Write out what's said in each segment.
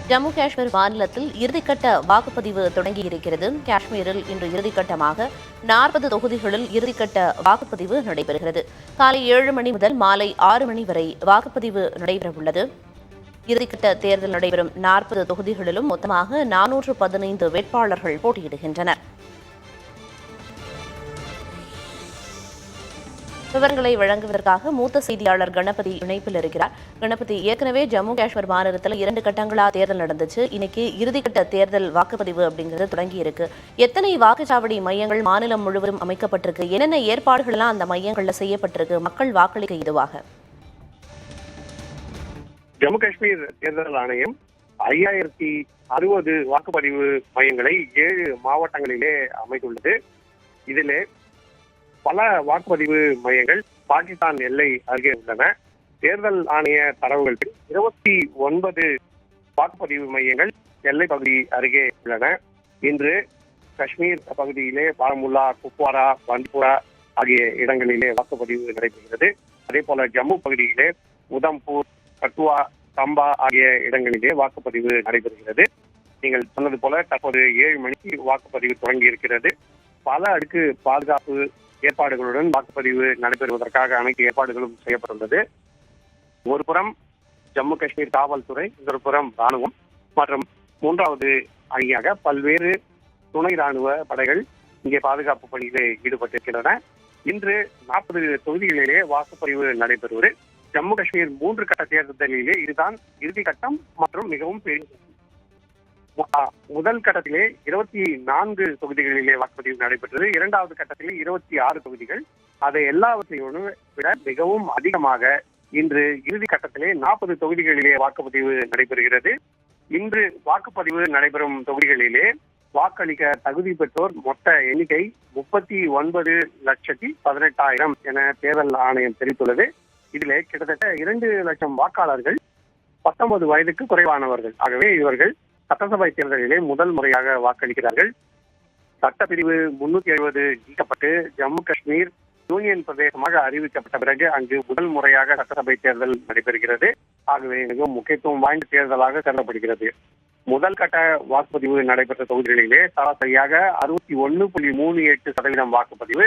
ஜம்மு காஷ்மீர் மாநிலத்தில் இறுதிக்கட்ட வாக்குப்பதிவு தொடங்கியிருக்கிறது. காஷ்மீரில் இன்று இறுதிக்கட்டமாக 40 தொகுதிகளில் இறுதிக்கட்ட வாக்குப்பதிவு நடைபெறுகிறது. காலை 7 மணி முதல் மாலை 6 மணி வரை வாக்குப்பதிவு நடைபெறவுள்ளது. இறுதிக்கட்ட தேர்தல் நடைபெறும் 40 தொகுதிகளிலும் மொத்தமாக 415 வேட்பாளர்கள் போட்டியிடுகின்றனர். விவரங்களை வழங்குவதற்காக மூத்த செய்தியாளர் கணபதி இணைப்பில் இருக்கிறார். கணபதி, ஏற்கனவே ஜம்மு காஷ்மீர் மாநிலத்தில் 2 கட்டங்களா தேர்தல் நடந்துச்சு. இன்னைக்கு இறுதிக்கட்ட தேர்தல் வாக்குப்பதிவு அப்படிங்கிறது தொடங்கி இருக்கு. எத்தனை வாக்குச்சாவடி மையங்கள் மாநிலம் முழுவதும் அமைக்கப்பட்டிருக்கு? என்னென்ன ஏற்பாடுகள் எல்லாம் அந்த மையங்கள்ல செய்யப்பட்டிருக்கு மக்கள் வாக்களிக்க இதுவாக? ஜம்மு காஷ்மீர் தேர்தல் ஆணையம் 5060 வாக்குப்பதிவு மையங்களை 7 மாவட்டங்களிலே அமைத்துள்ளது. இதிலே பல வாக்குப்பதிவு மையங்கள் பாகிஸ்தான் எல்லை அருகே உள்ளன. தேர்தல் ஆணைய தரவுகள் 29 வாக்குப்பதிவு மையங்கள் எல்லை பகுதி அருகே உள்ளன. இன்று காஷ்மீர் பகுதியிலே பாரமுல்லா, குப்வாரா, பந்திபுரா ஆகிய இடங்களிலே வாக்குப்பதிவு நடைபெறுகிறது. அதே போல ஜம்மு பகுதியிலே உதம்பூர், கட்டுவா, சம்பா ஆகிய இடங்களிலே வாக்குப்பதிவு நடைபெறுகிறது. நீங்கள் சொன்னது போல தற்போது 7 மணிக்கு வாக்குப்பதிவு தொடங்கி இருக்கிறது. பல அடுக்கு பாதுகாப்பு ஏற்பாடுகளுடன் வாக்குப்பதிவு நடைபெறுவதற்காக அனைத்து ஏற்பாடுகளும் செய்யப்பட்டுள்ளது. ஒரு புறம் ஜம்மு காஷ்மீர் காவல்துறை, இன்னொரு புறம் ராணுவம் மற்றும் மூன்றாவது அணியாக பல்வேறு துணை ராணுவ படைகள் இங்கே பாதுகாப்பு பணியிலே ஈடுபட்டிருக்கின்றன. இன்று 40 தொகுதிகளிலே வாக்குப்பதிவு நடைபெறுவது. ஜம்மு காஷ்மீர் 3 கட்ட தேர்தலிலே இதுதான் இறுதி கட்டம் மற்றும் மிகவும் பெரிய. முதல் கட்டத்திலே 24 தொகுதிகளிலே வாக்குப்பதிவு நடைபெற்றது. இரண்டாவது கட்டத்திலே 26 தொகுதிகள். அதை எல்லாவற்றையும் விட மிகவும் அதிகமாக இன்று இறுதி கட்டத்திலே 40 தொகுதிகளிலே வாக்குப்பதிவு நடைபெறுகிறது. இன்று வாக்குப்பதிவு நடைபெறும் தொகுதிகளிலே வாக்களிக்க தகுதி பெற்றோர் மொத்த எண்ணிக்கை 39,18,000 என தேர்தல் ஆணையம் தெரிவித்துள்ளது. இதிலே கிட்டத்தட்ட 2 லட்சம் வாக்காளர்கள் 19 வயதுக்கு குறைவானவர்கள். ஆகவே இவர்கள் சட்டசபை தேர்தலிலே முதல் முறையாக வாக்களிக்கிறார்கள். சட்டப்பிரிவு 370 நீக்கப்பட்டு ஜம்மு காஷ்மீர் யூனியன் பிரதேசமாக அறிவிக்கப்பட்ட பிறகு அங்கு முதல் முறையாக சட்டசபை தேர்தல் நடைபெறுகிறது. ஆகவே மிகவும் முக்கியத்துவம் வாய்ந்த தேர்தலாக கருதப்படுகிறது. முதல் கட்ட வாக்குப்பதிவு நடைபெற்ற தொகுதிகளிலே சராசரியாக 61.38% வாக்குப்பதிவு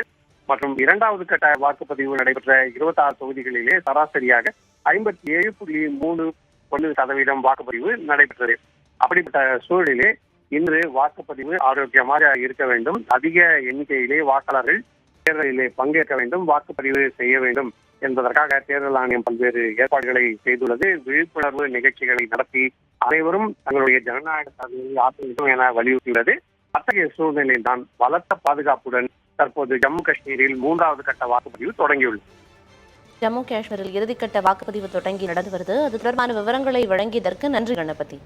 மற்றும் இரண்டாவது கட்ட வாக்குப்பதிவு நடைபெற்ற 26 தொகுதிகளிலே சராசரியாக 57.31% வாக்குப்பதிவு நடைபெற்றது. அப்படிப்பட்ட சூழலிலே இன்று வாக்குப்பதிவு ஆரோக்கியமாக இருக்க வேண்டும். அதிக எண்ணிக்கையிலே வாக்காளர்கள் தேர்தலிலே பங்கேற்க வேண்டும், வாக்குப்பதிவு செய்ய வேண்டும் என்பதற்காக தேர்தல் ஆணையம் பல்வேறு ஏற்பாடுகளை செய்துள்ளது. விழிப்புணர்வு நிகழ்ச்சிகளை நடத்தி அனைவரும் தங்களுடைய ஜனநாயக சாதனையை ஆதரிக்கும் என வலியுறுத்தியுள்ளது. அத்தகைய சூழ்நிலையில் தான் பலத்த பாதுகாப்புடன் தற்போது ஜம்மு காஷ்மீரில் 3வது கட்ட வாக்குப்பதிவு தொடங்கியுள்ளது. ஜம்மு காஷ்மீரில் இறுதிக்கட்ட வாக்குப்பதிவு தொடங்கி நடந்து வருது. அது தொடர்பான விவரங்களை வழங்கியதற்கு நன்றி கணபதி.